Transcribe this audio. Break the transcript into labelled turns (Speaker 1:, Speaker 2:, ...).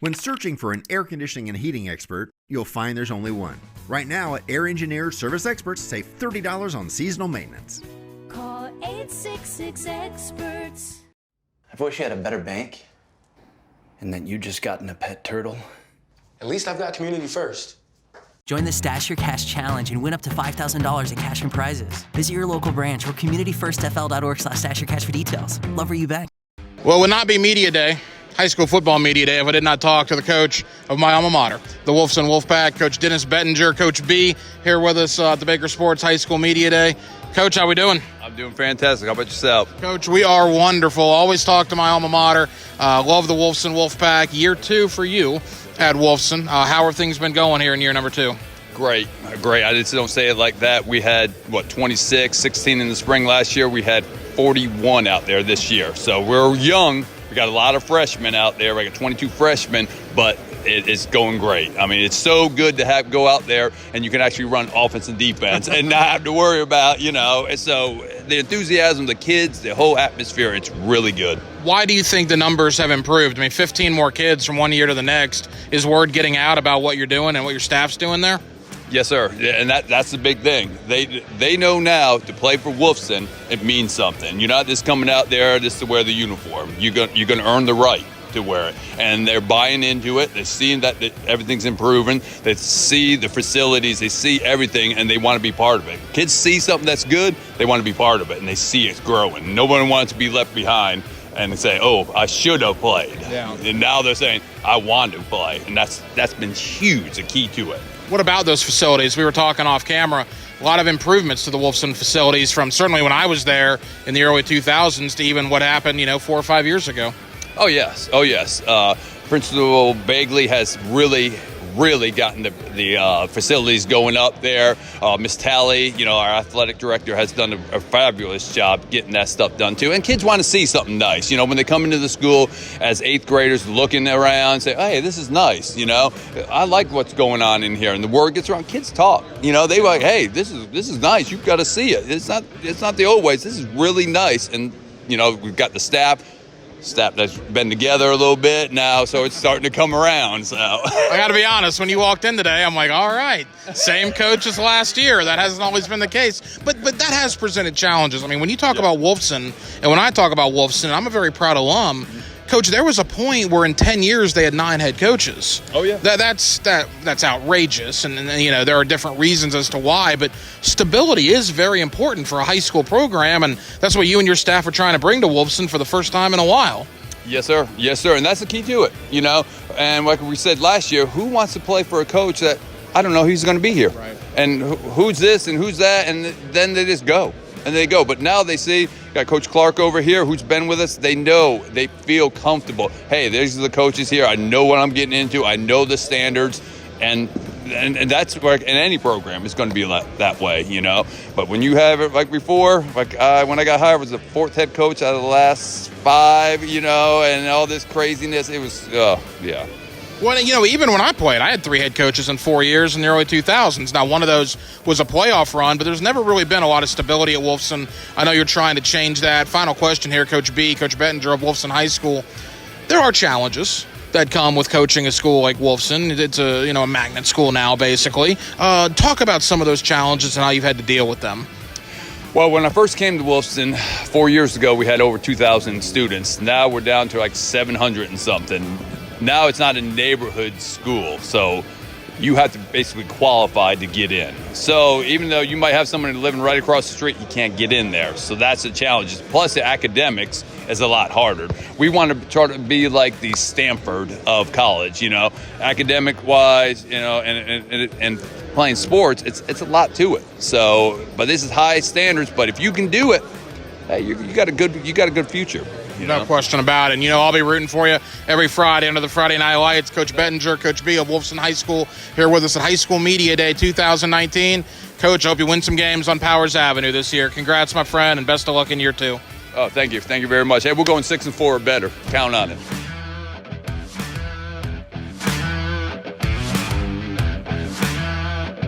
Speaker 1: When searching for an air conditioning and heating expert, you'll find there's only one. Right now at Air Engineer Service Experts, save $30 on seasonal maintenance.
Speaker 2: Call 866-EXPERTS.
Speaker 3: I've always had a better bank, and then you just gotten a pet turtle.
Speaker 4: At least I've got community first.
Speaker 5: Join the Stash Your Cash Challenge and win up to $5,000 in cash and prizes. Visit your local branch or communityfirstfl.org/stashyourcash for details. Love where you bank.
Speaker 6: Well, it would not be Media Day, high school football media day, if I did not talk to the coach of my alma mater, the Wolfson Wolfpack, Coach Dennis Bettinger. Coach B here with us at the Baker Sports High School Media Day. Coach, how we doing?
Speaker 7: I'm doing fantastic. How about yourself?
Speaker 6: Coach, we are wonderful. Always talk to my alma mater. Love the Wolfson Wolfpack. Year 2 for you at Wolfson. How have things been going here in year number 2?
Speaker 7: Great. I just don't say it like that. We had, 26, 16 in the spring last year. We had 41 out there this year. So we're young. We got a lot of freshmen out there. We got 22 freshmen, but it is going great. I mean, it's so good to go out there and you can actually run offense and defense and not have to worry about, And so the enthusiasm, the kids, the whole atmosphere, it's really good.
Speaker 6: Why do you think the numbers have improved? I mean, 15 more kids from one year to the next. Is word getting out about what you're doing and what your staff's doing there?
Speaker 7: Yes, sir. And that's the big thing. They know now to play for Wolfson, it means something. You're not just coming out there just to wear the uniform. You're going to earn the right to wear it. And they're buying into it. They're seeing that everything's improving. They see the facilities. They see everything, and they want to be part of it. Kids see something that's good, they want to be part of it, and they see it's growing. Nobody wants to be left behind and say, oh, I should have played. Yeah. And now they're saying, I want to play. And that's been huge, the key to it.
Speaker 6: What about those facilities? We were talking off camera. A lot of improvements to the Wolfson facilities from certainly when I was there in the early 2000s to even what happened, 4 or 5 years ago.
Speaker 7: Oh, yes. Principal Bagley has really gotten the facilities going up there. Miss Talley, our athletic director, has done a fabulous job getting that stuff done too. And kids want to see something nice. When they come into the school as 8th graders looking around, say, hey, this is nice. I like what's going on in here. And the word gets around. Kids talk. They like, hey, this is nice. You've got to see it. It's not the old ways. This is really nice. And we've got the staff that's been together a little bit now, so it's starting to come around. So
Speaker 6: I got to be honest, when you walked in today, I'm like, all right, same coach as last year. That hasn't always been the case, but that has presented challenges. I mean, when you talk about Wolfson, and when I talk about Wolfson, I'm a very proud alum. Coach, there was a point where in 10 years they had 9 head coaches.
Speaker 7: Oh, yeah.
Speaker 6: That's outrageous, and there are different reasons as to why, but stability is very important for a high school program, and that's what you and your staff are trying to bring to Wolfson for the first time in a while.
Speaker 7: Yes, sir, and that's the key to it, and like we said last year, who wants to play for a coach that I don't know who's going to be here?
Speaker 6: Right.
Speaker 7: And who's this and who's that, and then they just go. And they go. But now they see, got Coach Clark over here who's been with us. They know, they feel comfortable. Hey, these are the coaches here. I know what I'm getting into. I know the standards. And that's where in any program it's going to be that way, But when you have it like before, when I got hired, I was the 4th head coach out of the last 5, and all this craziness. It was, yeah.
Speaker 6: Well, even when I played, I had 3 head coaches in 4 years in the early 2000s. Now, one of those was a playoff run, but there's never really been a lot of stability at Wolfson. I know you're trying to change that. Final question here, Coach B, Coach Bettinger of Wolfson High School. There are challenges that come with coaching a school like Wolfson. It's a magnet school now, basically. Talk about some of those challenges and how you've had to deal with them.
Speaker 7: Well, when I first came to Wolfson 4 years ago, we had over 2,000 students. Now we're down to like 700 and something. Now it's not a neighborhood school, so you have to basically qualify to get in. So even though you might have someone living right across the street, you can't get in there. So that's the challenge. Plus the academics is a lot harder. We want to try to be like the Stanford of college, academic-wise, and playing sports, it's a lot to it. So, but this is high standards, but if you can do it, hey, you got a good future.
Speaker 6: No question about it. And, I'll be rooting for you every Friday under the Friday Night Lights. Coach Bettinger, Coach B of Wolfson High School, here with us at High School Media Day 2019. Coach, I hope you win some games on Powers Avenue this year. Congrats, my friend, and best of luck in year 2.
Speaker 7: Oh, thank you. Thank you very much. Hey, we're going 6-4 or better. Count on it.